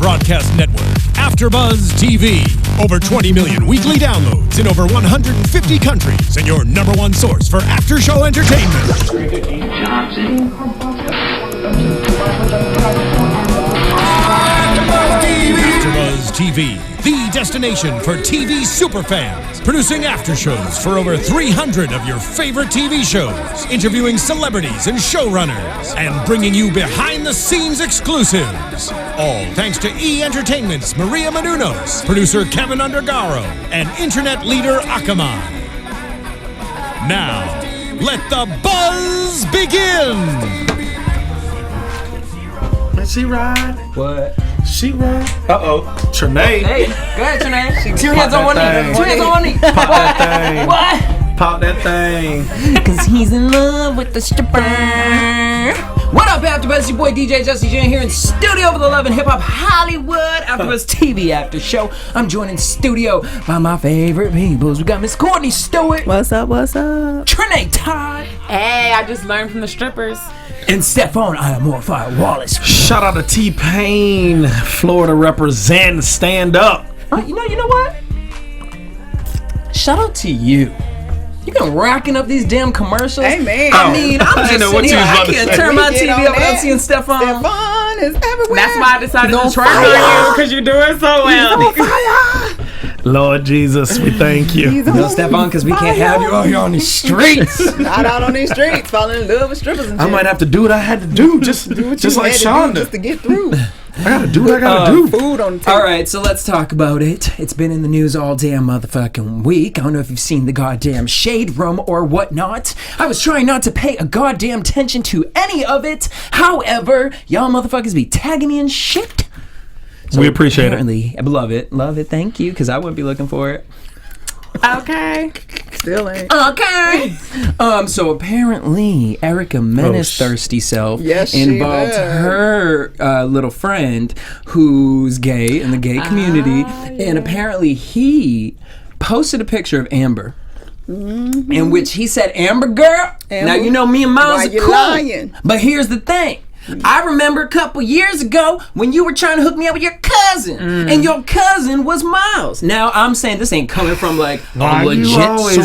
broadcast network, AFTERBUZZ TV. Over 20 million weekly downloads in over 150 countries, and your #1 source for after-show entertainment. AFTERBUZZ TV, the destination for TV superfans, producing after shows for over 300 of your favorite TV shows, interviewing celebrities and showrunners, and bringing you behind-the-scenes exclusives. All thanks to E! Entertainment's Maria Menounos, producer Kevin Undergaro, and internet leader Akamai. Now, let the buzz begin! She ride? What? She ride? Uh-oh. Trene. Hey, go ahead, Trene. Two hands on one knee. Two hands on one knee. Pop that thing. What? Pop that thing. Cause he's in love with the stripper. What up, AfterBuzz? Your boy DJ Jesse Janedy here in studio with the Love and Hip Hop Hollywood AfterBuzz TV after show. I'm joined in studio by my favorite peoples. We got Miss Courtney, Stewart. What's up? What's up? Trene, Todd. Hey, I just learned from the strippers. And Stephaune Wallace. Shout out to T-Pain. Florida represent. Stand up. You know what? Shout out to you. You been racking up these damn commercials. Hey, man. I mean, I'm just know what sitting you here. was I about to can't say. turn my Get TV on up without that. seeing Stephaune. Stephaune is everywhere. That's why I decided He's to on try fire. you because you're doing so well. Lord Jesus, we thank you. He's No, Stephaune, because we can't have you out here on the streets. Not out on these streets, falling in love with strippers and shit. I might have to do what I had to do, just do what you like had to do Shonda. just to get through. I gotta do what I gotta do. Food on the table. All right, so let's talk about it. It's been in the news all damn motherfucking week. I don't know if you've seen the goddamn Shade Room or whatnot. I was trying not to pay a goddamn attention to any of it. However, y'all motherfuckers be tagging me and shit. So We appreciate it. apparently, I love it, thank you, because I wouldn't be looking for it. Okay. Still ain't. Okay. So apparently, Erica Mena's Gross. thirsty self Yes, she involved did. her little friend who's gay in the gay community, and apparently he posted a picture of Amber. In which he said, Amber girl, now you know me and Miles why are you cool. lying? But here's the thing. I remember a couple years ago when you were trying to hook me up with your cousin, and your cousin was Miles. Now I'm saying this ain't coming from like a legit source.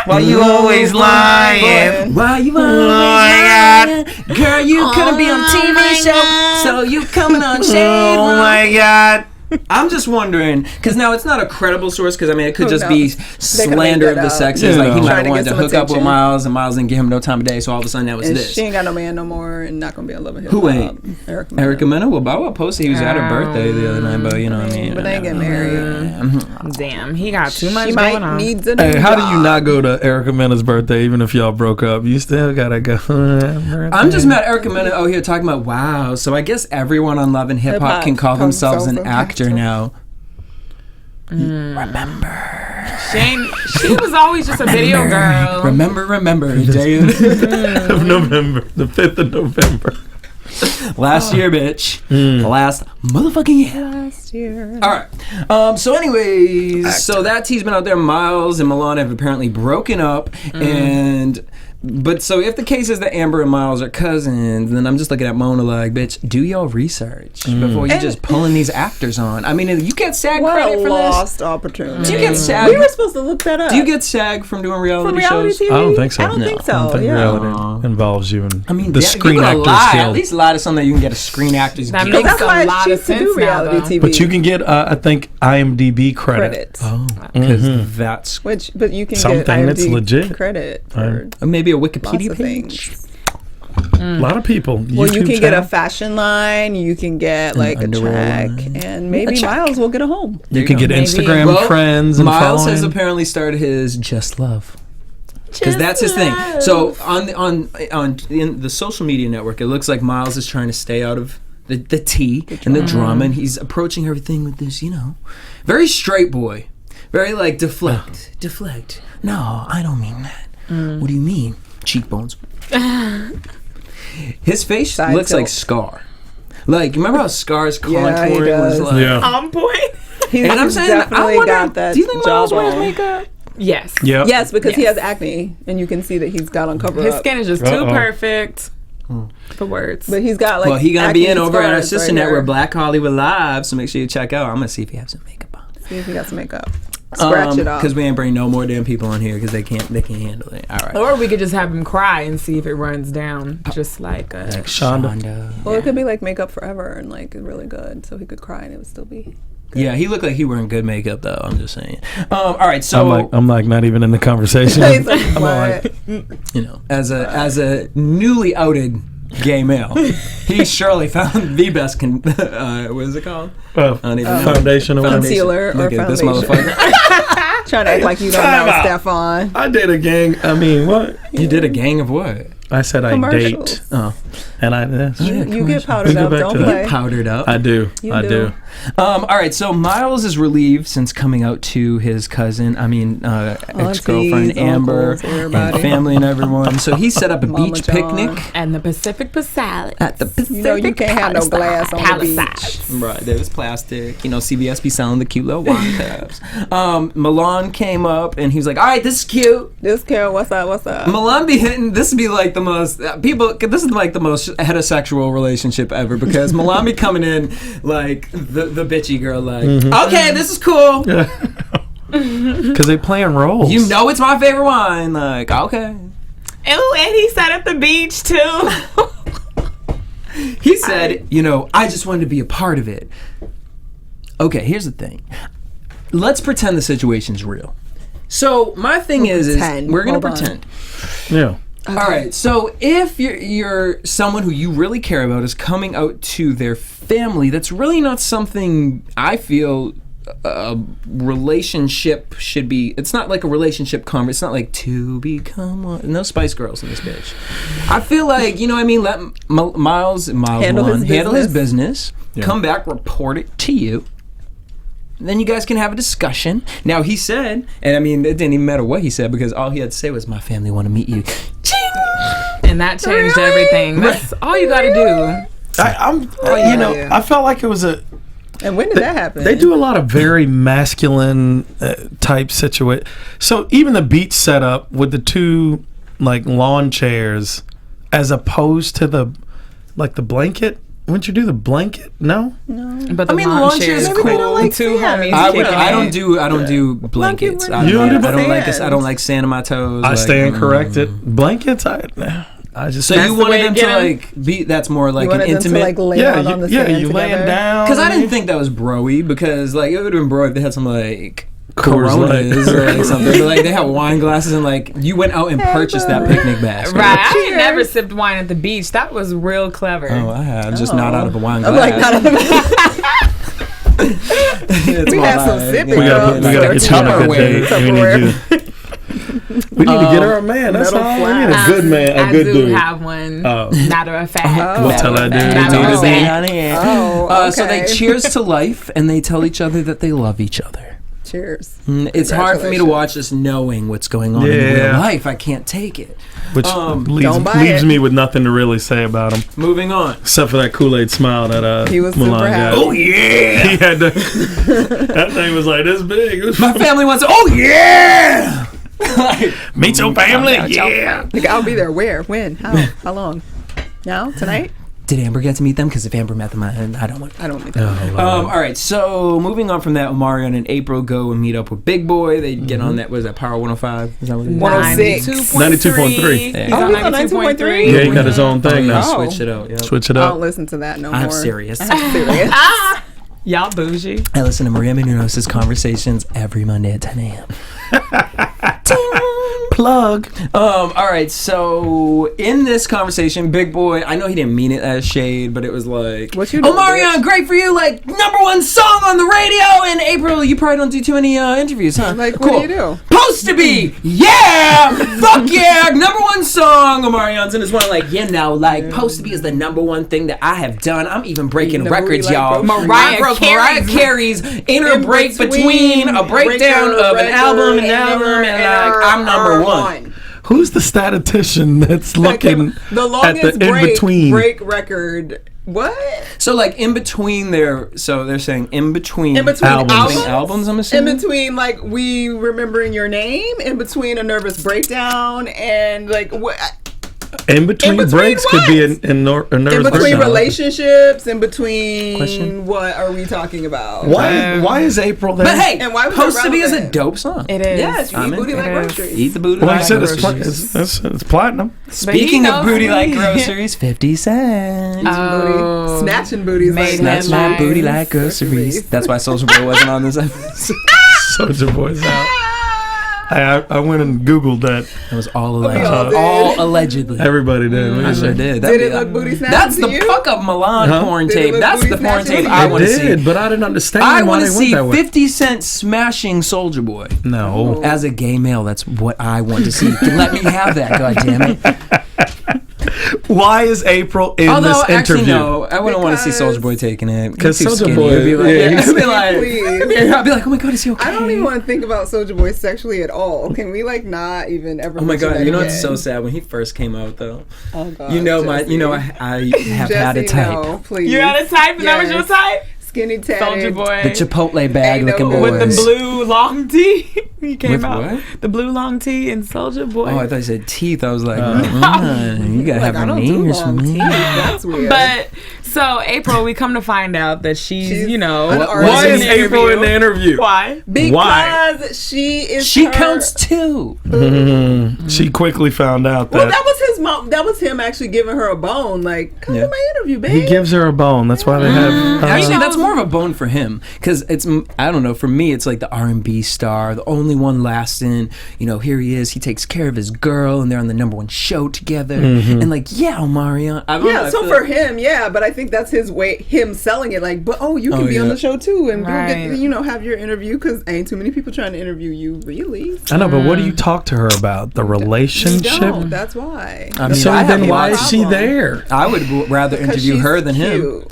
Why you always lying? Why you always lying? Girl, you couldn't be on TV show, so you coming on Shade Room. Oh my God. I'm just wondering, because now it's not a credible source, because I mean it could Who just be knows? They could slander make of that the up. sexes. Yeah. Like he might Trying have to wanted get to some hook up with attention. Miles, and Miles didn't give him no time of day, so all of a sudden that was And this. she ain't got no man no more and not gonna be in love with him. Who ain't? Erica Mena. Mena? Well, Bow posted he was at her birthday the other night, but you know what I mean. But they ain't getting married. Damn, he got too much She going might on. need a new Hey, how do you job. not go to Erica Mena's birthday even if y'all broke up? You still gotta go. I'm just mad Erica Mena out here talking about wow. So I guess everyone on Love and Hip Hop Hip-hop can call calls themselves an themselves an actor actor. now. She was always just a video girl. Remember the day of November, the 5th of November. last year, bitch. Last motherfucking year. Last year. All right. So, anyways, so that tea's been out there. Miles and Milan have apparently broken up, and. But so if the case is that Amber and Miles are cousins, then I'm just looking at Mona like, bitch, do your research before you just pulling these actors on. I mean, you get SAG What credit a for lost opportunity. Do you get SAG? We were supposed to look that up. Do you get SAG from doing reality, from reality shows? TV? I don't think so. I don't think so. I don't think yeah. reality involves you in I mean, the yeah, Screen you Actors lie. At Guild. least lie to something that you can get a Screen Actors That Guild. makes That's a why lot she of used to sense do now, reality though. TV. But you can get, I think, IMDb credit. Oh, because that's But you can Something get that's IMDb legit. credit for maybe a lots Wikipedia of page. things. A lot of people. Well, you YouTube can get a channel. fashion line. You can get like a underwear track, line. and maybe check. Miles will get a home. You can get Maybe. Instagram Well, friends and Miles following. has apparently started his Just Love. Because that's his thing. So on in the social media network, it looks like Miles is trying to stay out of the tea and the drama, and he's approaching everything with this, very straight boy, very like deflect. No, I don't mean that. What do you mean? Cheekbones. His face Side looks tilt. like Scar. Like, remember how Scar's Yeah, he contouring was does. like? Yeah. On point. He's And I'm saying, definitely I wonder, got that do you think Miles wears jawbone. makeup? Yes. Yep. Yes, because he Yes. has acne, and you can see that he's got on cover His up. skin is just Uh-oh. too perfect. For words. But he's got like. Well, he gonna be in acne over at our scars sister right network, here. Black Hollywood Live. So make sure you check out. I'm gonna see if he has some makeup on. See if he got some makeup. Scratch it off. Because we ain't bring no more damn people on here because they can't handle it. All right. Or we could just have him cry and see if it runs down, just like Shonda. Well, it could be like makeup forever and like really good, so he could cry and it would still be. Yeah, he looked like he wearing good makeup though. I'm just saying. All right, so I'm like not even in the conversation. He's like, what? you know, as a newly outed gay male, he surely found the best. What is it called? I don't even know. Foundation or whatever. Concealer or Look at this foundation. motherfucker. Trying to act like you don't Time know, out. Stephaune. I did a gang. I mean, what? You did a gang of what? I said I Commercials. date. Oh, And I. That's, You get powdered We go up, back don't to that. play. powdered up. I do. You I do. do. All right, so Miles is relieved since coming out to his cousin, ex-girlfriend Aunties, Amber, uncles, and everybody. family and everyone. So he set up a Mama beach John. picnic and the Pacific Palisades. at the Pacific You know you can't have no glass on the beach. Palisades. Right, there was plastic. You know, CVS be selling the cute little wine cups. Milan came up and he was like, all right, this is cute. This kid, what's up? What's up? Milan be hitting, this would be like the most, this is like the most heterosexual relationship ever because Milan be coming in like the bitchy girl, like, okay, this is cool. Because they playing roles. You know it's my favorite wine. Like, okay. Oh, and he sat at the beach too. He said, I just wanted to be a part of it. Okay, here's the thing. Let's pretend the situation's real. So my thing is we're gonna Hold on. pretend. Yeah. All right. So if you're someone who you really care about is coming out to their family, that's really not something I feel a relationship should be. It's not like a relationship conversation. It's not like to become one. No Spice Girls in this bitch. I feel like, let Miles Handle his business. Come back, report it to you. Then you guys can have a discussion. Now he said, and it didn't even matter what he said because all he had to say was, "My family want to meet you." And that changed everything. That's all you got to do. I felt like it was And when did that happen? They do a lot of very masculine type situation. So even the beach setup with the two like lawn chairs, as opposed to the blanket. Wouldn't you do the blanket? No. But the lawn chairs is cool. Maybe they don't like Two sand. homies. I don't do blankets. You I don't do don't like sand on my toes. I stand corrected. Blankets. I just. So That's you the wanted way them to to get 'em? like be? That's more like You an wanted them to intimate. like lay out on the sand you laying together? down. Because I didn't think that was bro-y. Because like it would have been bro if they had some like Coors Light. Coronas or like something. But like they have wine glasses and like you went out and purchased that picnic basket. Right. I Cheers. never sipped wine at the beach. That was real clever. Oh, I have just not out of a wine I'm glass. like, not It's We my had some vibe. sipping We gotta girls. get you in a good Tupperware. day. We need to get her a man. That's Metal all. We need a flask. good man, a I good do dude. have one. Oh. Matter of fact. We'll tell that dude. Matter of fact. Oh, So they okay. cheers to life and they tell each other that they love each other. Cheers. It's hard for me to watch this knowing what's going on in real life. I can't take it. Which don't buy leaves it. me with nothing to really say about him, Moving on. except for that Kool-Aid smile that He was Milan super got. happy. Oh yeah! He had to, that thing was like this big. It was My family wants. Oh yeah! meet your family. Yeah. Like, I'll be there. Where? When? How? How long? Now? Tonight? Did Amber get to meet them? Because if Amber met them, I don't want. I don't need that. All right, so moving on from that, Omarion and April go and meet up with Big Boy. They get on that. Was that Power 105? Is that what it is? 106. 92.3. He's Yeah. on Oh, he's on 92.3. Yeah, he got his own thing Yeah, now. Oh. switch it out. Yep. Switch it I up. don't listen to that no I have more. Sirius. I have Sirius. Y'all bougie. I listen to Maria Menounos' conversations every Monday at 10 a.m. Plug. All right, so in this conversation, Big Boy, I know he didn't mean it as shade, but it was like, What you doing, Omarion, bitch? great for you, like #1 song on the radio. And April, you probably don't do too many interviews, huh? Like, what do you do? Supposed to be, yeah, fuck yeah, #1 song. Omarion's in his one, like, like, supposed to be is the #1 thing that I have done. I'm even breaking Eating a records, booty like y'all. broke I broke Mariah Carey's inner In break between between a breakdown of an album and album, and like, I'm #1. Who's the statistician that's looking the at longest the in between? break record. What? So like in between they're saying in between Albums. albums, I'm In assuming. between, like, we remembering your name. In between a nervous breakdown and like what? In between breaks what? could be a nervous In between breakdown. relationships, in between Question? what are we talking about? Why is April there? But hey, And why was Post it to Be is a relevant? dope song. It is. Yes, you I'm eat booty in. like It is. groceries. Eat the booty Well, I like said groceries. it's platinum. Speaking of knows booty me. like groceries, 50 cents. Oh. Snatching booties like Made Snatch my headlines. booty like groceries. That's why Soulja Boy wasn't on this episode. Soulja Boy's out. I went and Googled that. It was all all alleged. did. All allegedly. Everybody did. I sure did. Did it look booty snatching That's to the you? fuck up Milan Huh? porn Did it tape. look That's booty the porn snatching tape to I you? want to did, see. but I didn't understand I why want they to went see that way. 50 Cent smashing Soulja Boy. No. As a gay male, that's what I want to see. Let me have that, goddammit. Why is April in Although, this actually, interview? no. I wouldn't want to see Because- Soulja Boy taking it. Because He's too Soulja skinny. Boy- I'd be like, yeah, I'd be like, Please. I'd be like, oh my god, is he okay? I don't even want to think about Soulja Boy sexually at all. Can we like not even ever? Oh my mention god, that you know what's again? so sad when he first came out though. Oh god, You know my, Jesse. you know I have had a Jesse, type. no, please. You had a type, and that was your Yes. type? Skinny tatted. Soldier Boy. The Chipotle bag Ain't no looking boy. boys. With the blue long tee. He came With out. what? The blue long tee and Soldier Boy. Oh, I thought you said teeth. I was like, you gotta Like, have I her don't do names for long me. teeth. That's weird. But so April, we come to find out that she's you know, an artist. Why is in April in the interview? Why? because Why? she is. She her- counts too. She quickly found out Well, that that was his mom. That was him actually giving her a bone. Like, come Yeah. to my interview, babe. he gives her a bone. That's why they have. Actually, knows- that's more of a bone for him because it's I don't know. For me, it's like the R&B star, the only one lasting. You know, here he is. He takes care of his girl, and they're on the #1 show together. And like, yeah, Omarion. I don't know, Yeah, I so feel for like- him, yeah, but I think that's his way, him selling it. Like, but you can Oh, be on yeah. the show too, and go Right. get, have your interview because ain't too many people trying to interview you, really. I know, but what do you talk to her about? The You relationship. don't. That's why. I mean, So I have then, a why lot is of- she there? I would rather Because interview she's her than him cute.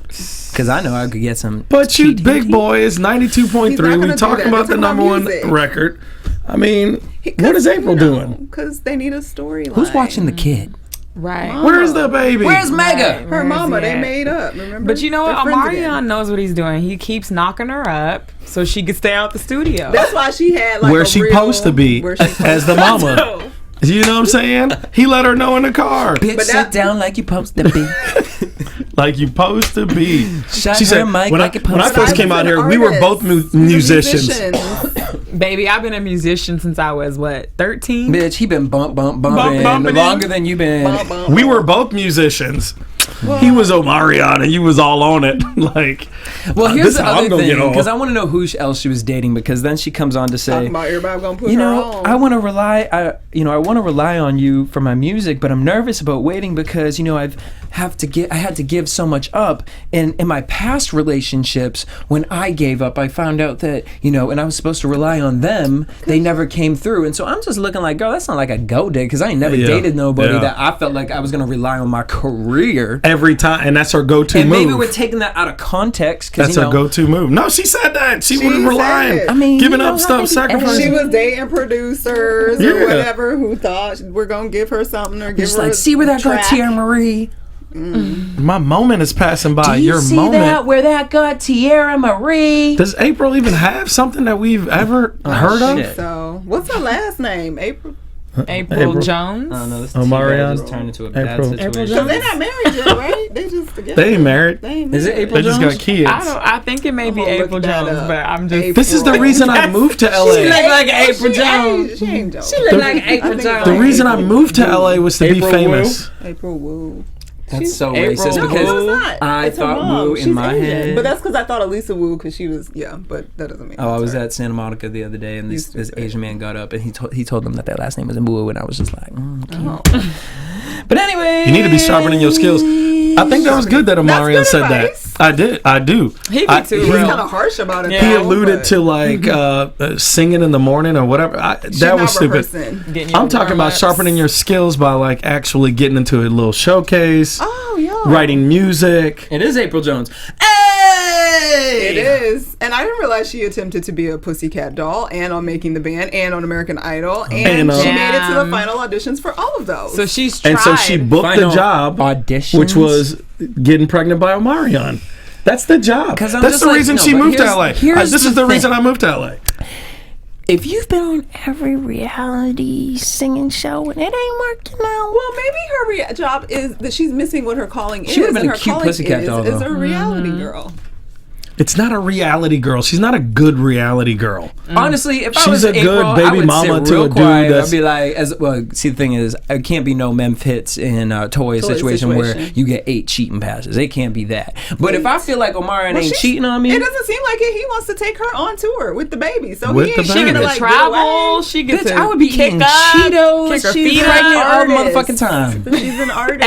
because I know I could get some. But you, cheat. big boy, is 92.3. He's not We gonna do talking that. about We're the talking #1 about music. record. I mean, what is April doing? Because they need a storyline. Who's watching the kid? Right. Where's the baby? Where's Mega? Her mama, they at? made up. Remember? But you know what? They're friends again. Omarion knows what he's doing. He keeps knocking her up so she can stay out the studio. That's why she had like Where a she real, supposed to be where she as the mama. So, You know what I'm saying? He let her know in the car. Bitch, But sit that- down like you supposed to be. Like you supposed to be. Shut She her said, mic when, like I, you when I supposed to first be. came out here, an we were artist. both We were musicians. baby, I've been a musician since I was, 13? Bitch, he been bumping bumping longer in. than you been. Bum, bum, We bum. were both musicians. He was Omarion and you was all on it. Like, Well, this here's is the how I'm other gonna thing, get off. because I want to know who else she was dating, because then she comes on to say, Talking about everybody gonna put you her know, on. I want to rely, I want to rely on you for my music, but I'm nervous about waiting because I had to give so much up, and in my past relationships, when I gave up, I found out that and I was supposed to rely on them, they never came through, and so I'm just looking like, girl, that's not like a go dig, because I ain't never Yeah. dated nobody Yeah. that I felt like I was gonna rely on my career. every time, and that's her go-to And move. maybe we're taking that out of context because That's her go-to move. No, she said that. She wasn't said relying. it. I mean, giving you know up how stuff, they be sacrificing. She was dating producers Yeah. or whatever who thought we're gonna give her something or give Just her like, a see where that got track. Tierra Marie. My moment is passing by. Do you Your see moment. that where that got Tierra Marie? Does April even have something that we've ever heard of? shit. So what's her last name? April. April Jones. Oh no, this Omarion. just turned into a April. bad situation. April So Jones. they're not married yet, right? They just together. They ain't married. They ain't Is it married. April They just Jones? got kids. I think it may be I'm gonna April look that Jones, up. but I'm just. This is the reason I moved to LA. She look like April She Jones. ain't- She ain't Jones. She look like April I think Jones. The reason I moved to LA was to be April famous. April Wu. That's so April racist Wu. No, because it's not. I It's her thought mom. Wu in She's my Asian. head. But that's because I thought Elisa Wu because she was but that doesn't mean. I was Sorry. at Santa Monica the other day, and You this stupid. Asian man got up and he told them that their last name was Wu, and I was just like, okay. Oh. But anyway, You need to be sharpening your skills. I think that was good that Omarion good said advice. that. I do. He be I- too He's real. kind of harsh about it. Yeah. He though, alluded but to like singing in the morning or whatever. she's That not was stupid. rehearsing. Getting your I'm talking about warm-ups. sharpening your skills by like actually getting into a little showcase, Oh yeah. writing music. It is April Jones. It is. And I didn't realize she attempted to be a Pussycat Doll and on Making the Band and on American Idol. And And, she made it to the Damn. final auditions for all of those. So she's tried. And so she booked Final the job, auditions. which was getting pregnant by Omarion. That's the job. 'Cause I'm That's just the like, reason no, she but moved to here's- LA. here's This the is the thing. reason I moved to LA. if you've been on every reality singing show and it ain't working out, Well, maybe her job is that she's missing what her calling is. She would've been and a her cute calling pussycat doll, is though. a reality girl. It's not a reality girl. She's not a good reality girl. honestly, if I She's was a good April, I baby would mama sit to real a dude quiet. that's- I'd be like, see, the thing is, it can't be no mem fits in a toy situation where situation. you get 8 cheating passes. It can't be that. But if I feel like Omarion ain't she's- cheating on me, It doesn't seem like it. He wants to take her on tour with the baby, so With he the ain't baby. she She gonna get to like travel. get away. She gets bitch, to I would be kick eating up, Cheetos. kick her She's feet pregnant up. all the Artist. motherfucking time. She's an artist.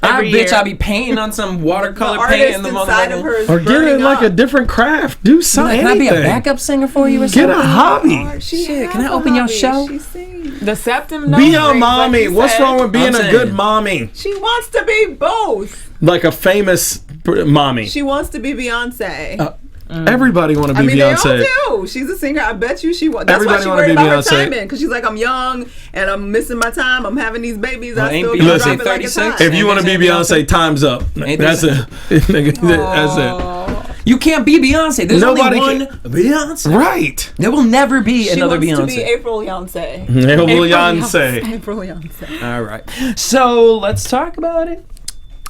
Every Bitch, year. I be painting on some the watercolor paint artist in the inside of her motherfucker. is Or get burning in like up. a different craft. Do something. Can I be a anything. backup singer for you or Get something? a hobby. She Shit, can has I a open your hobby. show? She sings. The septum Be nose a rings, like mommy. you What's said. wrong with being I'm a saying. good mommy? She wants to be both. Like a famous mommy. She wants to be Beyonce. Everybody want to be I mean, Beyonce. they all do. She's a singer. I bet you she wants. That's Everybody why she wanna worried be about Beyonce. her timing, because she's like, I'm young and I'm missing my time. I'm having these babies. Well, I ain't still Beyonce can drop it like a 36? time. If you want to be Beyonce, time's up. Ain't That's they- it. Nigga, that's You can't be Beyonce. There's Nobody only one Beyonce. it. Right. There will never be She another wants Beyonce. to be April Beyonce. Beyonce. April Beyonce. All right. So let's talk about it.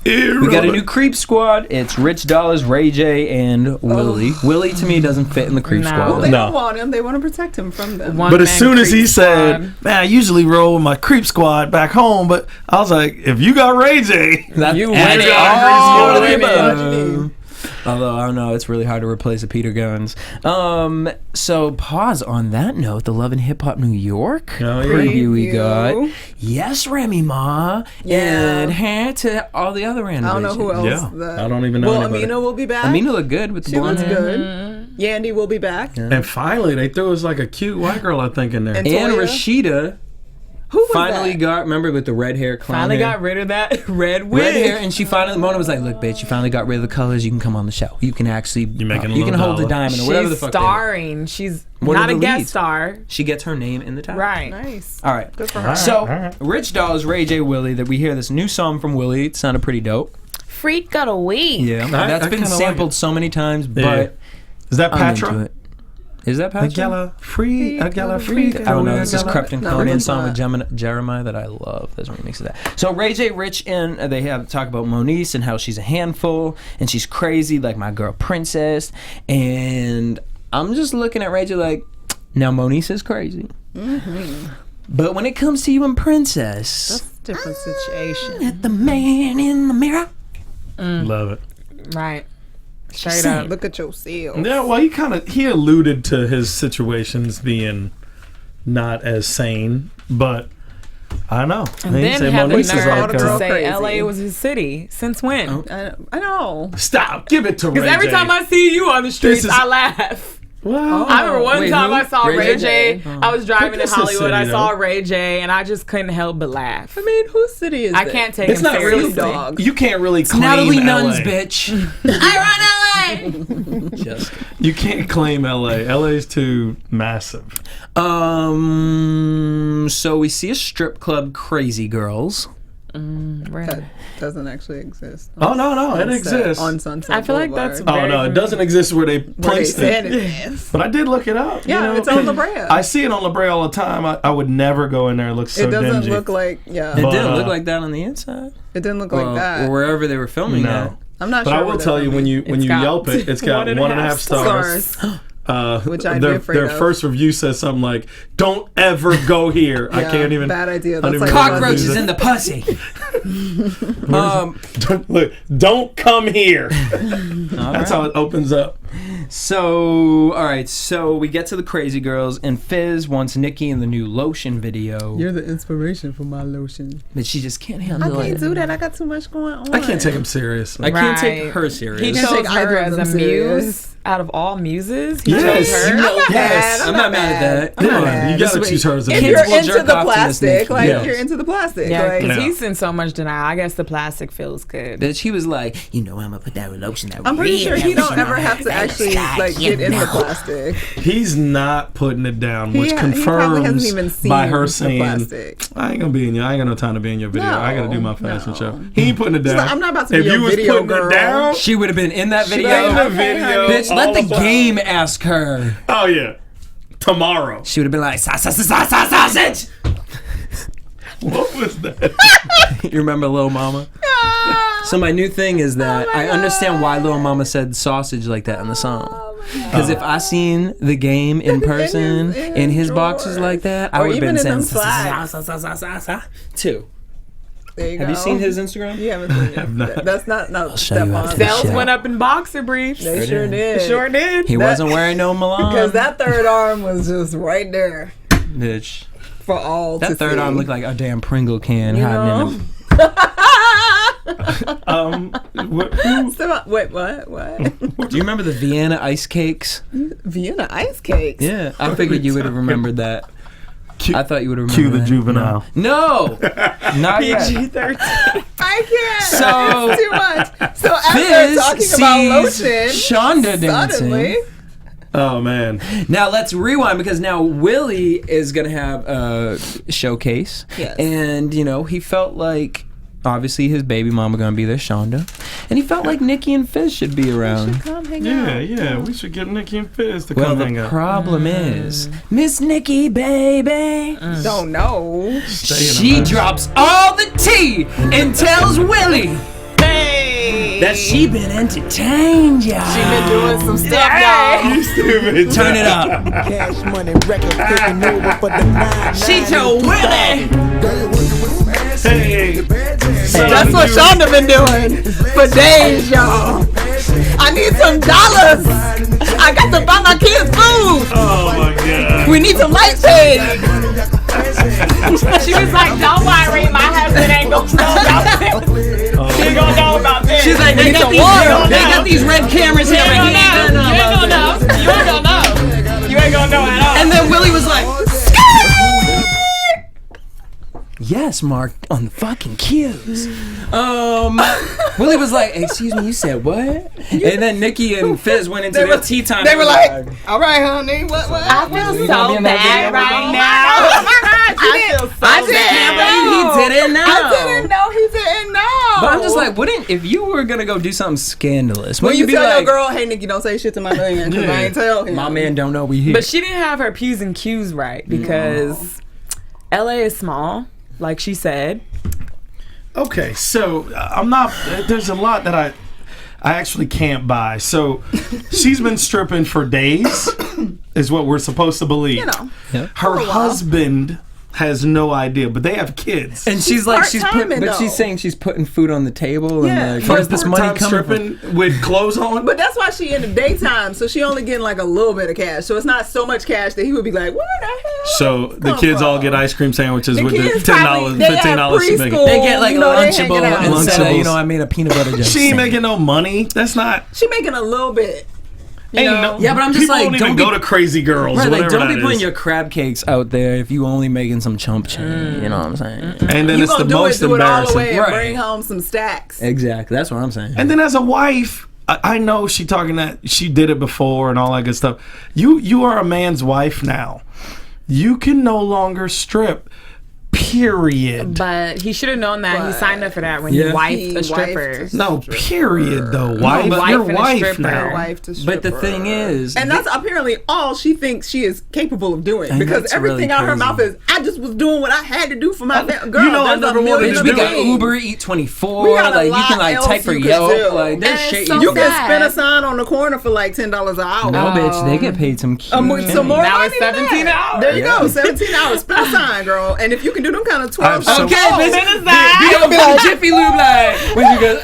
We got a new Creep Squad. It's Rich Dollars, Ray J, and Willie. Willie to me doesn't fit in the Creep No. Squad. Well, they No. don't want him. They want to protect him from them. One But as man soon as creep he said, squad. man, I usually roll with my creep squad back home, but I was like, if you got Ray J, That's You add win it it. all You the win it. above. Although I don't know, it's really hard to replace a Peter Guns. So pause on that note. The Love and Hip Hop New York Oh, yeah. preview we Preview. got. Yes, Remy Ma, Yeah. and hair to all the other randoms. I don't know who else. Yeah, I don't even know Well, anybody. Amina will be back. Amina looked good with the she blonde looks hair. good. Yandy will be back. And finally, they threw us like a cute white girl, I think, in there. And And Toya. Rashida Who was finally that? got, remember with the red hair, clown Finally hair? got rid of that red wig. Red hair, and she finally, Mona was like, "Look, bitch, you finally got rid of the colors. You can come on the show. You can actually, making a you can little hold the dollar." diamond or whatever the She's fuck." they are. starring. She's One of not a the guest leads. star. She gets her name in the title. Right. Nice. All right. Good for her. So, Rich Dolls, Ray J, Willie. That we hear this new song from Willie. It sounded pretty dope. Freak of the week. Yeah, that's I been kinda like sampled it. so many times, Yeah. but Is that I'm into Patra? it. Is that A Patra? gala free, a gala free. I don't know. This is Krypton No, Conan it's song not. with Jeremiah that I love. There's a remix of that. So Ray J, Rich, and they have talk about Moniece and how she's a handful and she's crazy like my girl Princess. And I'm just looking at Ray J like, now Moniece is crazy. But when it comes to you and Princess, Different situation. at the man in the mirror. Love it. Right. Straight saying. up. Look at yourself. Yeah, well, he alluded to his situations being not as sane, but I know. And He then said had the Moniece is nerve like, girl to say crazy. LA was his city. Since when? I know. stop, give it to Ray Because every J. time I see you on the streets, is- I laugh. well, I remember one Wait, time who? I saw Ray Ray J? J. I was driving in this is Hollywood. I city, saw though. Ray J. and I just couldn't help but laugh. I mean, whose city is I it? can't take it's him not really seriously. Dog. You can't really claim Natalie LA. Nuns, bitch. I run LA. Just You can't claim LA. LA's too massive. So we see a strip club, Crazy Girls. That doesn't actually exist. Oh no, it exists. On Sunset I feel like that's Boulevard. Oh no, it doesn't exist where they Where they placed said it. it is. But I did look it up. Yeah, you know, it's on 'cause La Brea. I see it on La Brea all the time. I would never go in there. It looks so It doesn't dingy. look like It But, didn't look like that on the inside. it didn't look Or, like that. or wherever they were filming No. that. I'm not But sure. I will where tell you when you It's got Yelp it, it's got 1.5 stars. Which I'd be afraid their of. first review says something like, "Don't ever go here." I Yeah, can't even. bad idea. I don't That's even like know how to do Cockroaches that. in the pussy. Look, don't come here. That's how it opens up. So, all right. So we get to the Crazy Girls, and Fizz wants Nicki in the new lotion video, You're the inspiration for my lotion. but she just can't I handle can't it. do that. I got too much going on. I can't take him serious. I can't take Right. her serious. He can't chose take either her of as them a serious. muse out of all muses. He Yes. chose her. You know- I'm not Yes. mad. I'm not mad at that. Yeah, Come on. you This gotta way- choose her as a If Kids you're will into jerk the off to this plastic, Nicki. like Yeah. you're into the plastic. Yeah, like, because Yeah. he's in so much denial. I guess the plastic feels good. Bitch, he was like, you know, I'm gonna put that lotion. That I'm pretty red sure he don't lotion ever on have her to actually face. like get in the plastic. He's not putting it down, which He probably hasn't confirms even seen by her the saying, plastic. "I ain't gonna be in you. I ain't got no time to be in your video. I gotta do my fashion show." He ain't putting it down. like, I'm not about to be if your you was video putting girl. it down, She would have been in that she video. ain't in the Okay, video. Bitch, all let the the time. game ask her. Oh yeah. tomorrow. She would have been like, sausage. What was that? You remember Lil Mama? So my new thing is that I understand why Lil Mama said sausage like that in the song. Because if I seen the game in person in his boxes like that, I would have been saying too. There you Have go. you seen his Instagram? You haven't seen it. That's not show you Stephaune. after the Sales show. went up in boxer briefs. They sure did. Sure did. He wasn't wearing no Milan. Because that third arm was just right there Bitch. for all to see. That third arm looked like a damn Pringle can hiding in him. Wait, what? Do you remember the Vienna ice cakes? Vienna ice cakes? Yeah. I figured you would have remembered that. I thought you would have Cue remembered the that. juvenile. No! Not yet. PG-13. I can't. So- It's too much. So after Fizz talking about sees lotion, Shonda dancing. suddenly, Oh man. Now let's rewind because now Willie is gonna have a showcase, Yes. and you know he felt like obviously his baby mama gonna be there, Shonda, and he felt like Nikki and Fizz should be around. come hang out. Yeah. We should get Nikki and Fizz to Well, come the hang out. problem is Miss Nikki, baby, Don't know. she drops all the tea and tells Willie that she been entertained, y'all. She been doing some stuff, y'all. You stupid. Turn it up. Cash money records taking over for the 9. She told Willie. Hey. That's what Shonda been doing for days, y'all. I need some dollars. I got to buy my kids food. Oh my god. We need some light paid. She was like, don't worry, my husband ain't gonna know about this. He ain't gonna know about this. She's like, they got these red cameras here. You ain't gonna know. You ain't gonna know. You ain't gonna know. You ain't gonna know at all. And then Willie was like, yes, Mark, on the fucking cues. Willie was like, excuse me, you said what? And then Nikki and Fizz went into their tea time. They were like, all right, honey, what? I feel gonna be so in that bad video right with now. I feel so I just can't believe he didn't know. I didn't know he didn't know. But I'm just like, wouldn't, if you were going to go do something scandalous, when wouldn't you be tell like, your girl, hey, Nikki, don't say shit to my man, because I ain't tell him. my man don't know we here. But she didn't have her P's and Q's right because LA is small, like she said. Okay, so I'm not. There's a lot that I actually can't buy. So she's been stripping for days, is what we're supposed to believe. You know. Her husband has no idea, but they have kids. And she's like, part-timing, but she's though. saying she's putting food on the table. Yeah. And like, where's this money Part-time coming from? stripping with clothes on. But that's why she in the daytime, so she only getting like a little bit of cash. So it's not so much cash that he would be like, where the hell? So the come kids all from? get ice cream sandwiches The with the kids $10, probably- they have $15 she making. preschool. They get like You know, a they Lunchable hanging out. instead of, Lunchables. you know, I made a peanut butter jelly. She ain't making no money. That's not. She making a little bit. You Ain't know? no, Yeah, but I'm just people like, don't even don't go be- to Crazy Girls. Right, like, whatever don't that be putting is. your crab cakes out there if you only making some chump change. You know what I'm saying? And then You it's the gonna most do it all the way embarrassing. and Right. bring home some stacks. Exactly. That's what I'm saying. And then as a wife, I know she talking that she did it before and all that good stuff. You are a man's wife now. You can no longer strip. Period. But he should have known that. He signed up for that when Yeah. he wifed He a stripper. wifed No, period though. Wife, but- your Wife and a wife stripper. now. Wife to But the stripper. thing is, And that's apparently all she thinks she is capable of doing. And Because that's everything really out her crazy. mouth is, I just was doing what I had to do for my girl. you know I there's never a wanted million to bitch, we do got it. Uber Eat 24. We got a Like you lot can like else type for you can Yelp. do. Like there's And shit so you You can. can spin a sign on the corner for like $10 an hour. No, bitch, they get paid some. Some more Now money it's than 17 that. hours. There you Yeah. go, 17 hours. Spin a sign, girl. And if you can do them kind of 12 so- Okay, Oh, bitch. Spin a sign. You gonna be like Jiffy Lube like when you go.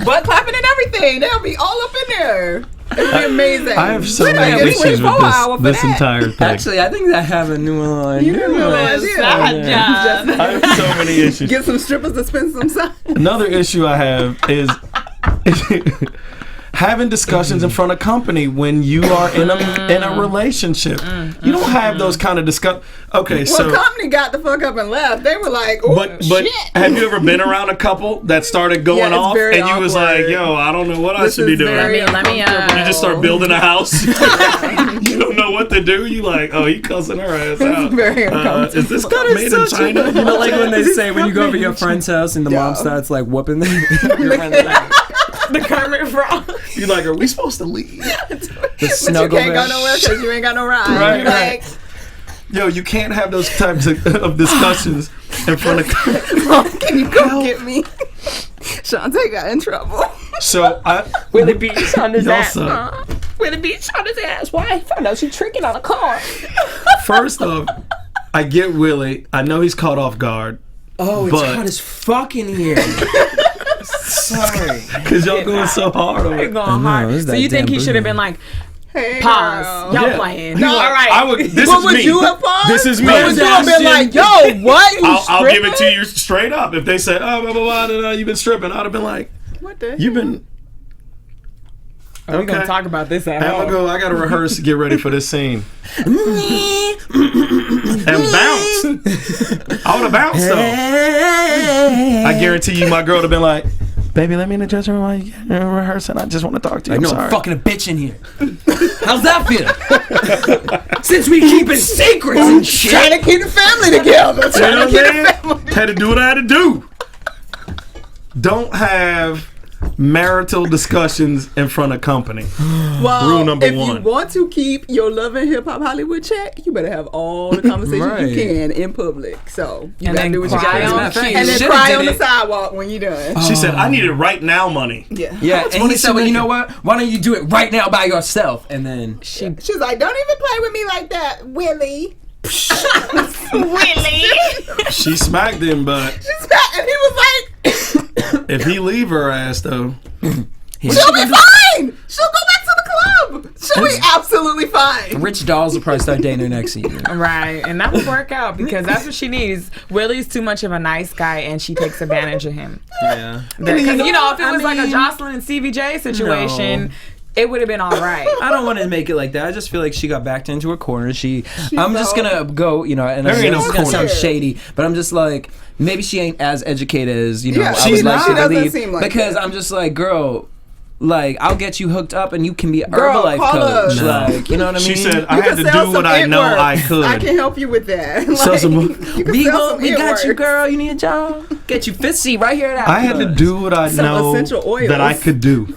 butt clapping and everything. They'll be all up in there. It'd be amazing. I have so We might many get issues 24 with hour for this that. entire thing. Actually, I think I have a new one. You didn't realize, yeah. Job. I have so many issues. Get some strippers to spin some signs. Another issue I have is having discussions in front of company when you are in a relationship. You don't have those kind of discuss. Okay, so. Well, company got the fuck up and left. They were like, "Oh But shit!" have you ever been around a couple that started going Yeah, it's off very and you was awkward. like, yo, I don't know what This I should be is doing. very Let me, You just start building a house. You don't know what to do. You like, oh, he cussing her ass out. very uncomfortable. Is this cup made in China? You know, like when they Is this say when you cup go over made your in friend's house and the mom Yeah. starts like whooping your friend's ass. The Kermit Frog. You're like, are we supposed to leave? The snuggle You can't go nowhere because you ain't got no ride. Right. Yo, you can't have those types of discussions in front of. Can you come get me? Shantae got in trouble. So Willie beat Shonda's y'all ass. suck. Willie beat Shonda's ass. Why? I found out she tricking on a car. First off, I get Willie. I know he's caught off guard. Oh, it's But- hot as fuck in here. Sorry. Because y'all going so hard on They're it. going hard. So you think he should have been like, Hey, pause. girl. Y'all Yeah. playing. No, All right. I would. This What is would me. you have paused? This is me. What would you have been like, yo, what? You I'll give it to stripping? you straight up. If they say, oh, blah, blah, blah, blah, blah, you've been stripping, I'd have been like, What the you've been. Are we going to talk about this at I'm home? gonna go. I gotta rehearse to get ready for this scene. And bounce. I would have bounced though. I guarantee you, my girl would have been like, "Baby, let me in the dressing room while you get rehearsing. I just want to talk to you. I I'm know sorry." I'm fucking a bitch in here. How's that feel? Since we keeping secrets and shit. Trying to keep the family together. You know Trying to what keep I'm the saying? family. Had to do what I had to do. Don't have marital discussions in front of company. Well, Rule number if one. you want to keep your Love and Hip Hop Hollywood check, you better have all the conversations Right. you can in public. So you And gotta then do what you cry gotta on do. cue. And then Should've cry did on the it. sidewalk when you're done. She said, "I needed right now money." Yeah. Yeah, and funny he said, well, she you know what? Why don't you do it right now by yourself? And then She's like, don't even play with me like that, Willie. Really? She smacked him, but And he was like, if he leave her ass though, she'll be fine. She'll go back to the club. She'll be absolutely fine. Rich Dolls will probably start dating her next season. Right. And that would work out because that's what she needs. Willie's too much of a nice guy and she takes advantage of him. Yeah. Because, you know, if it I was like a mean, Jocelyn and CVJ situation, it would have been all right. I don't want to make it like that. I just feel like she got backed into a corner. I'm just gonna go, you know, and I There know ain't this no is gonna sound corner. shady, but I'm just like, maybe she ain't as educated as, you know, Yeah, I she's would like not. to She doesn't believe. seem like Because that. I'm just like, girl, like, I'll get you hooked up and you can be a Girl, Herbalife call coach. us. Like, you know what I mean? she said, "I You had can to sell do some what I know N-words. I could." I can help you with that. Sell some- you can we sell some got you, N-words. girl. You need a job. Get you Fizz right here at I had to AFTERBUZZ. do what I Some know essential oils. that I could do.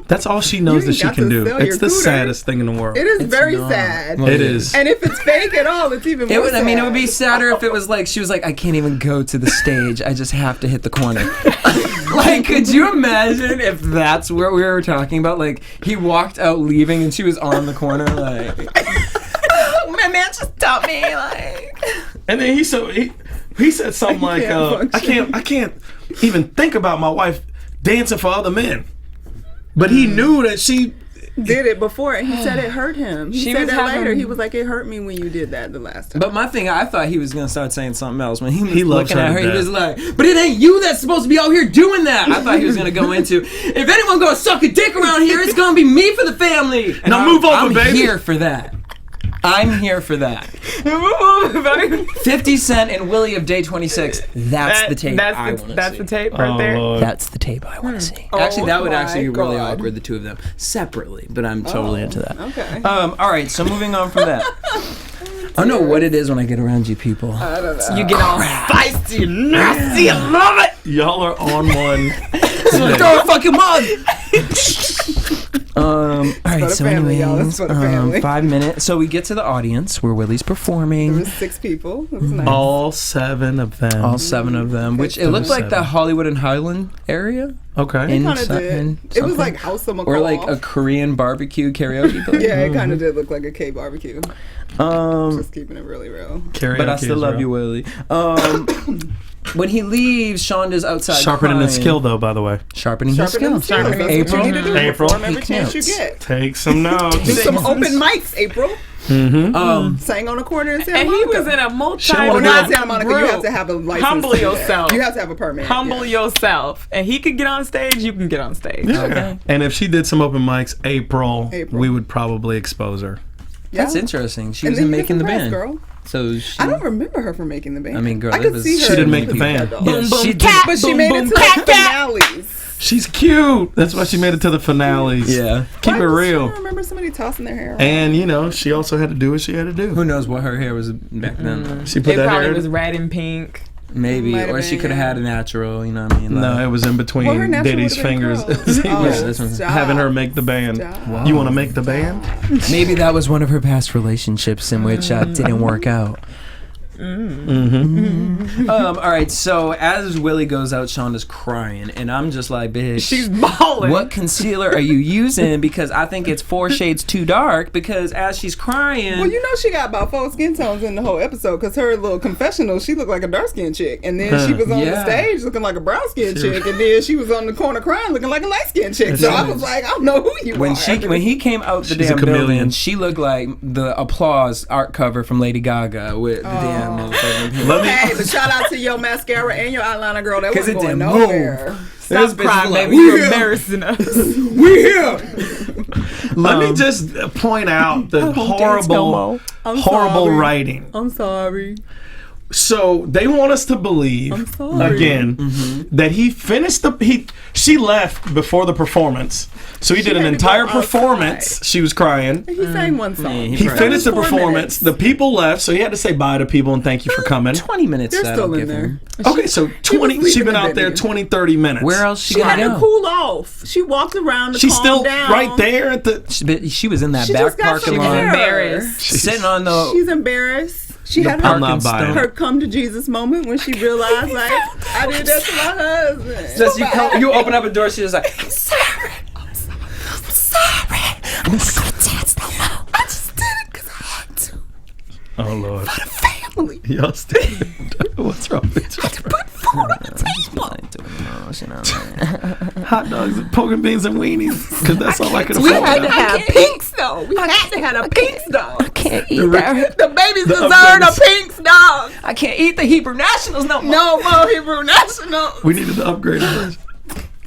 That's all she knows You that she got can to do. sell It's your the cooter. saddest thing in the world. It is very not. sad. Well, It is. And if it's fake at all, it's even more It would, I mean, it sad. would be sadder if it was like she was like, I can't even go to the stage. I just have to hit the corner. Like, could you imagine if that's what we were talking about? Like, he walked out leaving and she was on the corner, like, My man just dumped me. Like, And then he said something like, can't function. I can't even think about my wife dancing for other men. But he knew that she did it before, and he said it hurt him. He She said was that having- later. He was like, it hurt me when you did that the last time. But my thing, I thought he was gonna start saying something else when he was loves looking her at to her. He death. was like, "But it ain't you that's supposed to be out here doing that." I thought he was gonna go into, "If anyone gonna suck a dick around here, it's gonna be me for the family." And Now move over, I'm baby. here for that. I'm here for that. 50 Cent and Willie of Day 26. That's the tape I want to see. That's the tape right there. Lord. That's the tape I want to see. Actually, that would my actually be really God. awkward, the two of them separately. But I'm totally into that. Okay. All right, so moving on from that. I don't know what it is when I get around you people. I don't know. You get all feisty and nasty. I love it. Y'all are on one. Throw a fucking mug. All right, the so family, y'all. anyways, It's for the family. 5 minutes. So we get to the audience where Willie's There performing. was 6 people. It was nice. All 7 of them. All 7 of them, which it looked like the 7. Hollywood and Highland area. Okay. In Kind of something- did. It was like House of McCall. Or like a Korean barbecue karaoke place. Yeah, it kind of did look like a K barbecue. Um, Just keeping it really real. Karaoke but I still is love real. you, Willie. When he leaves, Shonda's outside Sharpening his crying. skill, though, by the way. Sharpening his Sharpening skill. the skills. That's what April. you need to do. April. Perform every Take chance you notes. get. Take some notes. Do some open mics, April. Mm-hmm. Sang on a corner in Santa And he Monica. was in a multi. Shit, Well, wanna not do Santa Monica. You have to have a license. Humble to do that. yourself. You have to have a permit. Humble yeah. yourself. And he could get on stage, you can get on stage. Yeah. Okay. And if she did some open mics, April, April. we would probably expose her. Yeah. That's interesting. She And was then in you get Making the some rest, Band. girl. So she, I don't remember her from Making the Band. I mean, girl, I it could was- see her. She didn't in make the band. though. Yeah, she did. But she made it to the finales. She's cute. That's why she made it to the finales. Yeah. Keep it I real. remember somebody tossing their hair around. And, you know, she also had to do what she had to do. Who knows what her hair was back then? She put It that probably hair was red and pink. Maybe, Might have or she been, could have yeah. had a natural. You know what I mean? No, it was in between Well, her natural Diddy's would've been fingers. curls. He Oh, was that's what- stop. having her make the band. Stop. You want to make the band? Maybe that was one of her past relationships in which didn't work out. All right, so as Willie goes out, Shonda's crying, and I'm just like, bitch, She's bawling. what concealer are you using? Because I think it's 4 shades too dark. Because as she's crying, Well, you know she got about 4 skin tones in the whole episode because her little confessional, she looked like a dark skinned chick, and then she was on Yeah. the stage looking like a brown skinned chick, and then she was on the corner crying looking like a light skinned chick. So I was like, I don't know who you when are. when he came out the She's a damn building, chameleon. she looked like the Applause art cover from Lady Gaga with the damn motherfucking Hey, but shout out to your mascara and your eyeliner, girl. That 'Cause wasn't it going didn't nowhere. Stop crying, like, baby. "We You're here." embarrassing us. We here. Let me just point out the horrible I'm sorry. writing. I'm sorry. So they want us to believe I'm sorry. again that he finished she left before the performance. So he did an had to entire go outside. performance. She was crying. He sang one song. Yeah, He Right. finished the 4 performance. minutes. The people left, so he had to say bye to people and thank you for coming. 20 minutes. They're that'll still in give there. him. Okay, so 20. leaving She's been the out there venue. 20, 30 minutes. Where else she She had gonna to go? cool off. She walked around to She's calm still down. right there at the. She was in that She back just got parking some lot, air. Embarrassed. sitting on the. She's embarrassed. She had I'm her, not buying her it. come to Jesus moment when she realized, like, I did that to my husband. Just you open up a door, she's like, I'm sorry. I'm not gonna dance no more. I just did it because I had to. Oh Lord. Family. Y'all still. What's wrong with you? Put food on the table. Hot dogs, and poking beans, and weenies. Because that's all I could We afford. had to have pinks, though. We had to have a pinks dog. Can't eat The babies The deserve upgraded- a pinks dog. I can't eat the Hebrew Nationals no more. No more Hebrew National. We needed the upgraded version.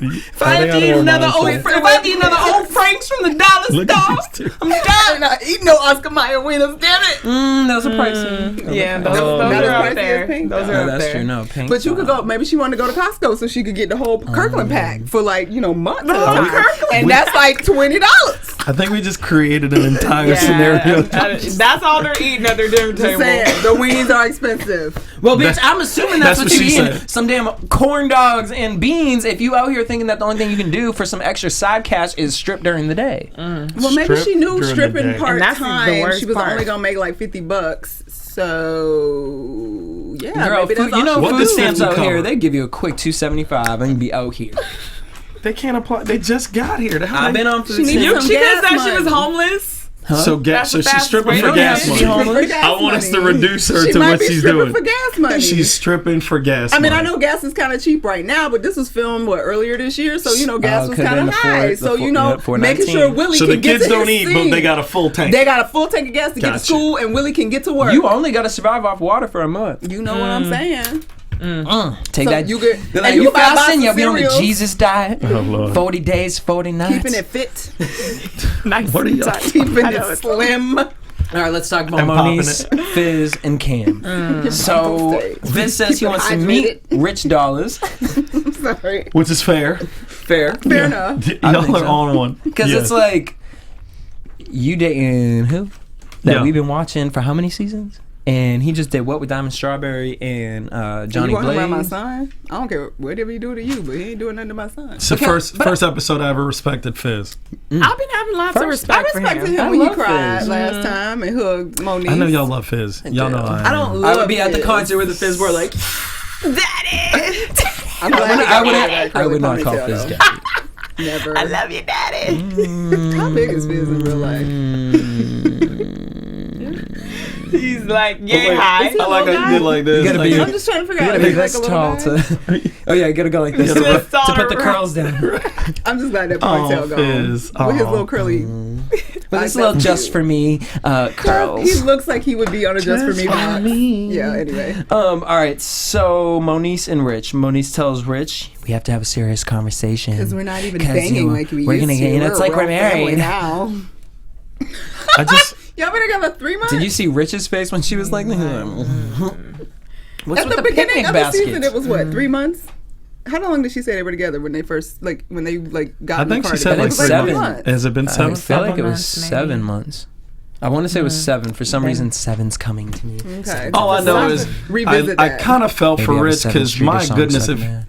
If I had to eat another old Franks from the dollar Look store, at these two. I'm dying. Not eating no Oscar Mayer winners, damn it. Those are pricey. Yeah, those not as are up pricey there. as pink, Those though. are No, up that's there. true. No, pink. But you could go. Maybe she wanted to go to Costco so she could get the whole Kirkland pack for like months at a time, and that's like $20. I think we just created an entire Yeah, scenario. that's all they're eating at their dinner Just table. saying, the weenies are expensive. Well, bitch, I'm assuming that's what what you she eating. said. Some damn corn dogs and beans. If you out here thinking that the only thing you can do for some extra side cash is strip during the day. Well, maybe Strip she knew during the stripping day. part And that's the time. worst She was part. only gonna make like $50. So yeah, Girl, maybe food, that's you know, all she What food does stamps Fizz out cover? here, they give you a quick $2.75 and you be out here. They can't apply. They just got here. The hell I've they- been on food She needs stamps. some She just gas said she was money. homeless. So That's so the she's fastest stripping way for to gas get it. money. Homeless. I want us to reduce her She to might what be she's stripping doing. for gas money. She's stripping for gas. I mean, I money. know gas is kind of cheap right now, but this was filmed earlier this year, so gas was 'cause kind then of the four- high. the So four- making $4.19. sure Willie So can the get kids to don't his eat, scene. but they got a full tank. They got a full tank of gas to get to Gotcha. school, and Willie can get to work. You only got to survive off water for a month. You know what I'm saying? Take So that. you could- They're and like, you you buy a box fasting? of Yeah, we on the cereals. Jesus diet. Oh, Lord. 40 days, 40 nights. Keeping it fit, Nice. What are y'all? keeping I know it it's slim. All right, let's talk about And popping Moniece, Fizz, and Cam. So Fizz says he Keep it wants to meet Rich Dollars. Sorry, Which is fair. Fair. fair enough. Y'all think are so. on one. Because Yes. it's like, you dating who? That Yeah. we've been watching for how many seasons? And he just did what with Diamond Strawberry and Johnny You want him around my Blaze? son? I don't care whatever he do to you, but he ain't doing nothing to my son. It's the first episode I ever respected Fizz. I've been having lots of First, I respect for respected him. him I when he love cried Fizz. last time and hugged Monique. I know y'all love Fizz. Y'all know I I don't am. love I would be at the Fizz. concert where the Fizz were like, Daddy. I'm glad he got rid of that I would not curly call ponytail, Fizz though. daddy. Never. I love you, Daddy. How big is Fizz in real life? He's like, Is yeah, he hi. a little guy? like this. You gotta be- I'm just trying to figure out. You gotta be Is he this like a tall little guy? to. Oh yeah, you gotta go like this You gotta to go- put the curls down. I'm just glad that ponytail gone. Fizz. With his Aw. little curly. But it's a little just for me curls. He looks like he would be on a Just For Me box. me. Yeah, anyway. All right, so Moniece and Rich. Moniece tells Rich, we have to have a serious conversation. Because we're not even 'Cause, banging you know, like we we're used gonna to. get, you know, it's like we're a real family married. now. I just Y'all been together 3 months? Did you see Rich's face when she was like, what's At with the the beginning picnic of the season, basket? it was what, 3 months? How long did she say they were together when they first, when they got I in the think car she said together? like It was 3 7. months. Has it been I 7? feel like it was months, maybe. 7 months. I want to say it was 7. For some reason, 7's coming to me. Okay. All I know is revisit I that. kind of felt Maybe for have a Rich 7th because Street my song goodness, second, if man.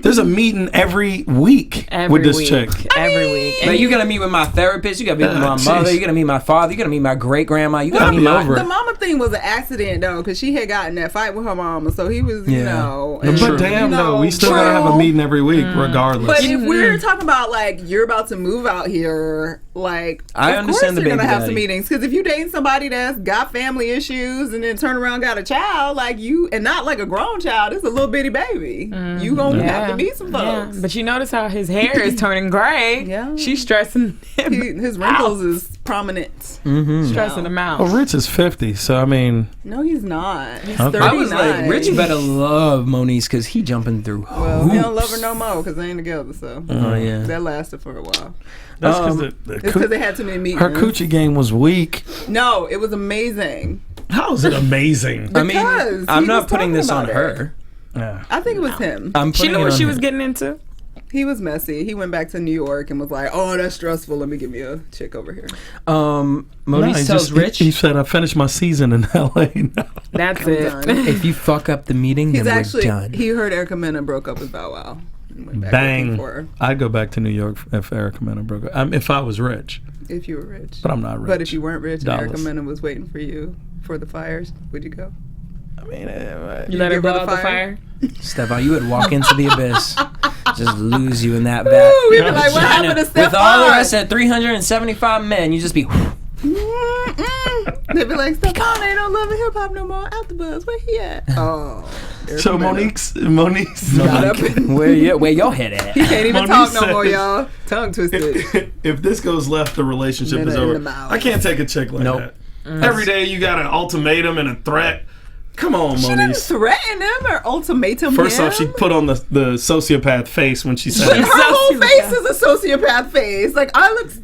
there's a meeting every week with this chick. Every week. But you gotta meet with my therapist. You gotta meet with my jeez. mother. You gotta meet my father. You gotta meet my great grandma. You gotta I'll meet be my. over it. The mama thing was an accident though, because she had gotten that fight with her mama, so he was, you Yeah. know. But and, damn, you know, no, we still gotta have a meeting every week, regardless. But if we're talking about like you're about to move out here, like I of understand course the you're gonna baby have daddy. some meetings, because if you dating somebody that's got family issues and then turn around got a child like you, and not like a grown child, it's a little bitty baby. You gonna have to meet some folks. But you notice how his hair is turning gray. Yeah. She's stressing him. His wrinkles is prominent. Stressing him out. well, Rich is 50, so I mean, No, he's not. He's Okay. 39. I was like, Rich better love Moniece because he jumping through. Well, he don't love her no more because they ain't together. So Oh yeah. that lasted for a while. that's because It's because they had too many meetings. her coochie game was weak. No, it was amazing. How is it amazing? I mean, Because I'm he not was putting talking this on about it. her. Yeah. I think it was him. I'm She putting knew it what on she her. was getting into. He was messy. He went back to New York and was like, "Oh, that's stressful. Let me give me a chick over here." Moniece No, he tells just- Rich, He said, I finished my season in LA now. That's I'm it. done. if you fuck up the meeting, He's then actually we're done. he heard Erica Mena broke up with Bow Wow. And went back looking Bang. for her. I'd go back to New York if Erica Mena broke up. If I was rich. If you were rich. But I'm not rich. But if you weren't rich and Erica Dollars. Mena was waiting for you for the fires, would you go? I mean, You let her give blow her out the the fire? Stephaune, you would walk into the abyss, just lose you in that vat. Ooh, we'd be like, what happened to Stephaune? With all the rest of 375 men, you just be. They'd be like, Stephaune ain't on Love and Hip Hop no more. AFTERBUZZ, where he at? Oh. Erica so Mena. Monique's Got up and Where your head at? he can't even Monique talk no more, says- y'all. Tongue twisted. if this goes left, the relationship Mena is in over. the mouth. I can't take a chick like Nope. that. Every day you got an ultimatum and a threat. Come on, She didn't Monique. threaten him or ultimatum First him. off, she put on the sociopath face when she said Her it. whole face is a sociopath face. Like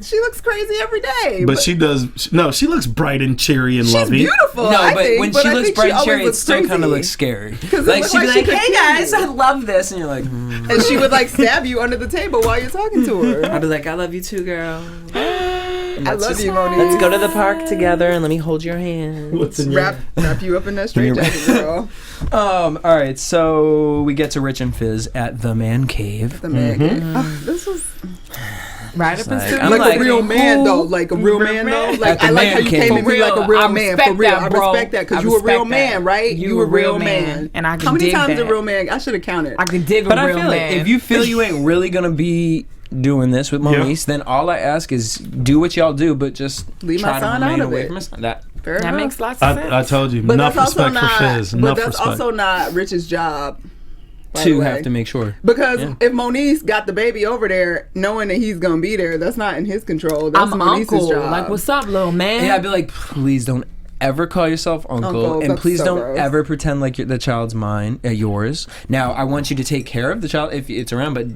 she looks crazy every day. But she does. No, she looks bright and cheery and she's lovey. beautiful. No, I but think, when but she I looks think bright she and always cherry, it looks still kind of crazy. looks scary. 'Cause it Like looked she'd be like she like, could "Hey kill guys, you." I love this," and you're like, And she would like stab you under the table while you're talking to her. I'd be like, "I love you too, girl. I love you, Monique. Let's go to the park together and let me hold your hand." What's in your Wrap you up in that straight jacket, girl. All right, so we get to Rich and Fizz at the man cave. The man. Oh, this was Right up in Like, studio. I'm like, like, a real man who- though, like a real man though. Like At the I like how man you cave. came at For me like a real. real I man. respect For real, that, I bro. respect that I because you a real respect that. man, right? You a real man, and I can How many dig times that. a real man? I should have counted. I can dig a But I real feel man. like if you feel you ain't really gonna be doing this with Moniece, then all I ask is do what y'all do, but just Leave try my to son remain out of away it. from my son. That Fair that enough. makes lots of sense. I told you. But Enough that's also respect for not. Fizz. But Enough that's respect. also not Rich's job. by the to way. have to make sure. Because Yeah. if Moniece got the baby over there, knowing that he's gonna be there, that's not in his control. That's I'm Moniece's uncle. job. Like, what's up, little man? Yeah, I'd be like, please don't ever call yourself uncle, and that's please so don't gross. ever pretend like the child's mine, yours. Now, I want you to take care of the child if it's around, but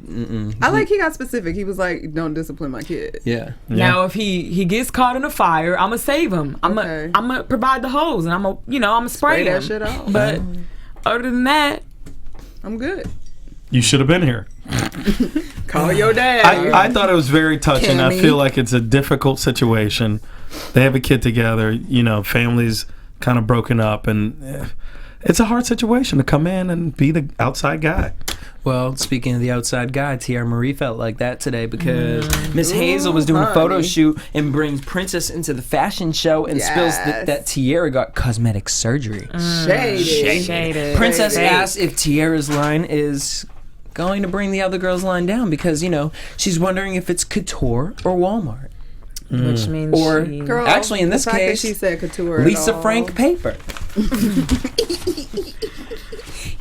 I like he got specific. He was like, "Don't discipline my kid." yeah. Now, if he gets caught in a fire, I'm gonna save him. I'm Okay. gonna provide the hose, and I'm gonna spray Spray that him. shit out. But other than that, I'm good. You should have been here. Call your dad. I thought it was very touching. I Cammy. feel like it's a difficult situation. They have a kid together. You know, families kind of broken up, and it's a hard situation to come in and be the outside guy. Well, speaking of the outside guy, Tiara Marie felt like that today because Miss Hazel was doing a photo honey. shoot and brings Princess into the fashion show and spills Yes. that Tiara got cosmetic surgery. Shady. Princess Shady. asked if Tiara's line is going to bring the other girl's line down because, you know, she's wondering if it's Couture or Walmart. which means Or she, Girl, actually, in this the fact that case, she said couture. at Lisa all. Frank paper.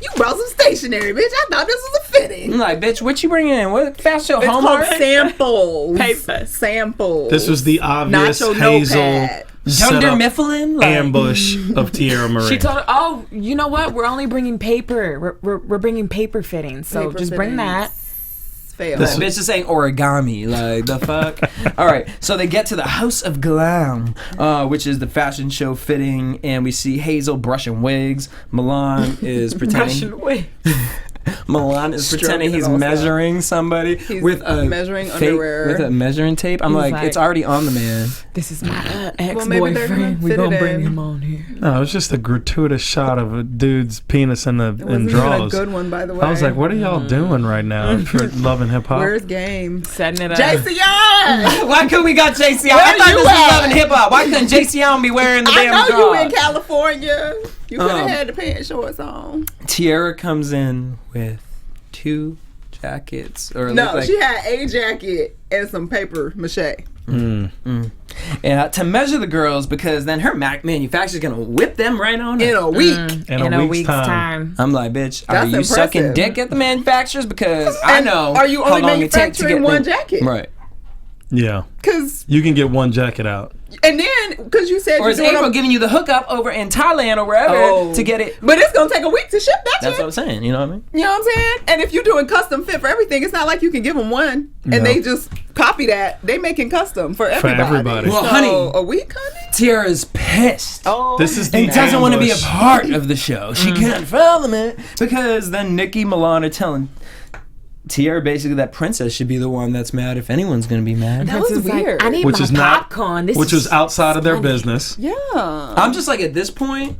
You brought some stationery, bitch. I thought this was a fitting. I'm like, bitch, what you bringing in? What fast show? It's called Hallmark? samples. Paper. Samples. This was the obvious Not your Hazel notepad. Dunder setup Mifflin? Like, ambush of Tiara Marie. She told her, "Oh, you know what? We're only bringing paper. We're bringing paper fittings. So Paper just bring that." fittings. Fail. That bitch is saying origami. Like, the fuck? All right, so they get to the House of Glam, which is the fashion show fitting, and we see Hazel brushing wigs. Milan is pretending. Russian wig. Milan is pretending he's measuring somebody with a measuring underwear with a measuring tape. I'm like, it's already on the man. This is my ex-boyfriend. We're gonna bring him on here. No, it was just a gratuitous shot of a dude's penis in wasn't even drawers. a good one, by the way. I was like, what are y'all doing right now for loving hip hop? Where's game? Setting it up. JC! Why couldn't we got JC on? Where I thought you this was at? Loving Hip Hop. Why couldn't JC on be wearing the I damn know drawers? you in California. You could have had the pants shorts on. Tiara comes in with 2 jackets. No, she had a jacket and some paper mache. And to measure the girls, because then her manufacturer's gonna whip them right on In a week. In a week's time. I'm like, bitch, are That's you impressive. sucking dick at the manufacturers? Because I And know. are you how only long it takes to manufacturing get one them- jacket? Right. Yeah. Cause You can get one jacket out. and then because you said Or is you're doing April giving you the hookup over in Thailand or wherever to get it? but it's gonna take a week to ship that That's shit. what I'm saying. You know what I mean? You know what I'm saying? And if you're doing custom fit for everything, it's not like you can give them one and they just copy that. They making custom for everybody. everybody. Well, So, honey, a week, honey. Tiara's pissed. Oh, This is the And doesn't want to be a ambush. part of the show. She can't fathom it because then Nicki, Milan are telling Tiara basically that Princess should be the one that's mad if anyone's going to be mad. That was Princess is like, weird. I need Which my is not, popcorn. This which is was outside of their funny. business. yeah. I'm just like, at this point,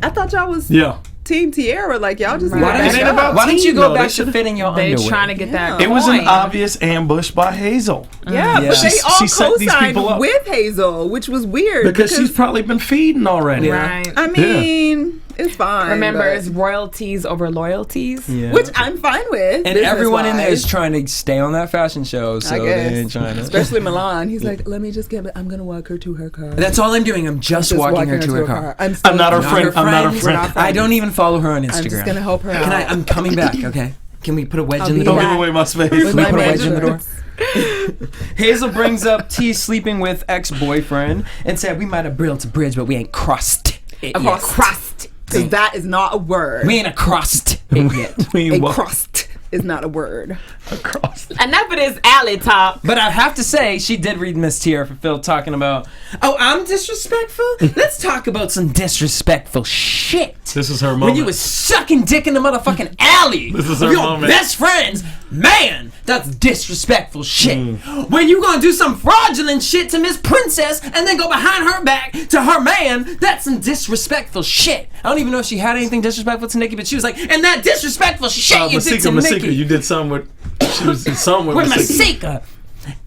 I thought y'all was Yeah. Team Tiara. Like y'all just Right. why It ain't don't, about why don't you team, go though. They back to should've- fitting your They're underwear? trying to get that. It was an coin. obvious ambush by Hazel. Yeah, Yeah. but they all She set these co-signed people up. with Hazel, which was weird Because she's probably been feeding already. Right. I mean, it's fine. Remember, but- it's royalties over loyalties. Yeah. which I'm fine with. And everyone in there is business-wise. trying to stay on that fashion show, so I they guess. ain't trying to. Especially Milan. He's like, let me just get it. I'm going to walk her to her car. That's all I'm doing. I'm just walking her to her car. I'm not her friend. I'm not her friends. friend. I don't even follow her on Instagram. I'm just going to help her Can out. I'm coming back, okay? Can we put a wedge I'll in the be door? Don't back. give away my space. With Can we my put a wedge in the door? measurements. Hazel brings up T sleeping with ex-boyfriend and said, we might have built a bridge, but we ain't crossed it Of yet. course, crust. Because that is not a word. We ain't crossed it yet. We A walk crust is not a word. across. Enough of this alley talk. But I have to say, she did read Miss Tiara for Phil talking about, oh, I'm disrespectful? Let's talk about some disrespectful shit. This is her moment. When you was sucking dick in the motherfucking alley This is of her your moment. best friends, man, that's disrespectful shit. When you gonna do some fraudulent shit to Miss Princess and then go behind her back to her man, that's some disrespectful shit. I don't even know if she had anything disrespectful to Nicki, but she was like, and that disrespectful shit you did to Nicki. You did something with. She was in something with With Masika. Masika.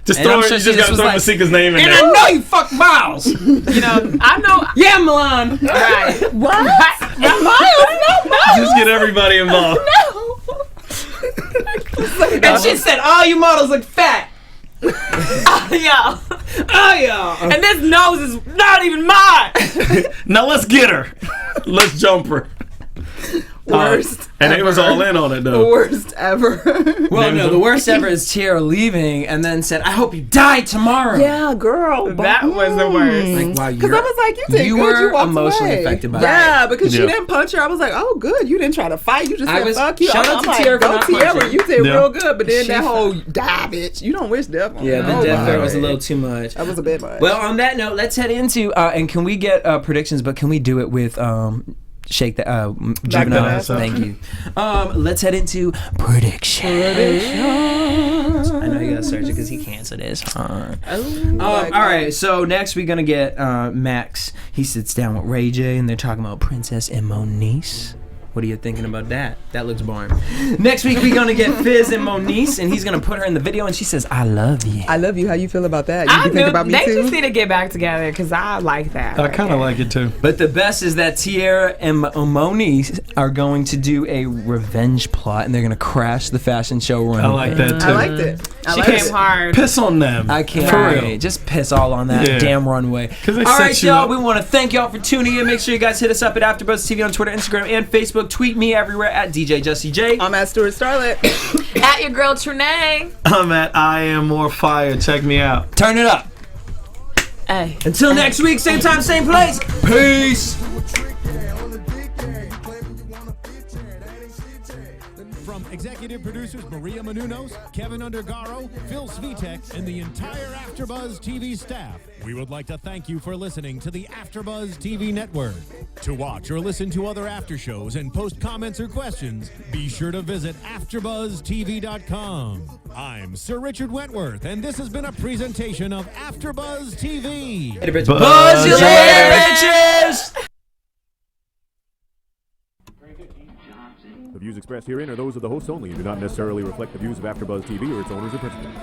Just And throw I'm her. sure You she just gotta was throw like, Masika's name in And there. I know you fuck Miles. You know, I know. Yeah, Milan. Right. What? Just get everybody involved. And she said, all you models look fat. Yo. Oh, yeah. And this nose is not even mine. Now let's get her. Let's jump her. Worst. And it was all in on it though. Worst ever. Well, no, the worst ever is Tiara leaving and then said, I hope you die tomorrow. Yeah, girl. That was the worst. Like, wow, Because I was like, you did you good. were You walked emotionally away. affected by it. Yeah, because she Yeah. didn't punch her. I was like, oh, good. You didn't try to fight. You just I said, was- fuck you. shout out I'm to like, Tiara for go not Tiara. punching. You did Yeah. real good. But then She that fu- whole die, bitch. You don't wish death on Yeah, her. the death my threat was a God. little too much. That was a bit much. Well, on that note, let's head into, and can we get predictions, but can we do it with Shake the Juvenile? ass up. Thank you. Let's head into predictions. I know you gotta search it because he can't, so that's fine. All right, so next we're gonna get Max. He sits down with Ray J, and they're talking about Princess and Moniece. What are you thinking about that? That looks boring. Next week we're gonna get Fizz and Moniece, and he's gonna put her in the video, and she says, "I love you." I love you. How you feel about that? You I think knew about me they too? just need to get back together because I like that. I kind of like it too. But the best is that Tiara and Moniece are going to do a revenge plot, and they're gonna crash the fashion show runway. I like that too. I liked it. I She liked came it. hard. Piss on them. I can't For wait. real. Just piss all on that Yeah. damn runway. 'Cause they All set right, you y'all. up. We want to thank y'all for tuning in. Make sure you guys hit us up at AfterBuzz TV on Twitter, Instagram, and Facebook. Tweet me everywhere at DJ Jesse J. I'm at Stewart Starlet. At your girl Trene. I'm at I Am More Fire. Check me out. Turn it up. Hey. Until next week, same time, same place. Peace. From executive producers Maria Menounos, Kevin Undergaro, Phil Svitek, and the entire AfterBuzz TV staff, we would like to thank you for listening to the AfterBuzz TV network. To watch or listen to other after shows and post comments or questions, be sure to visit AfterBuzzTV.com. I'm Sir Richard Wentworth, and this has been a presentation of AfterBuzz TV. Buzz you later, bitches! The views expressed herein are those of the hosts only and do not necessarily reflect the views of AfterBuzz TV or its owners or principals.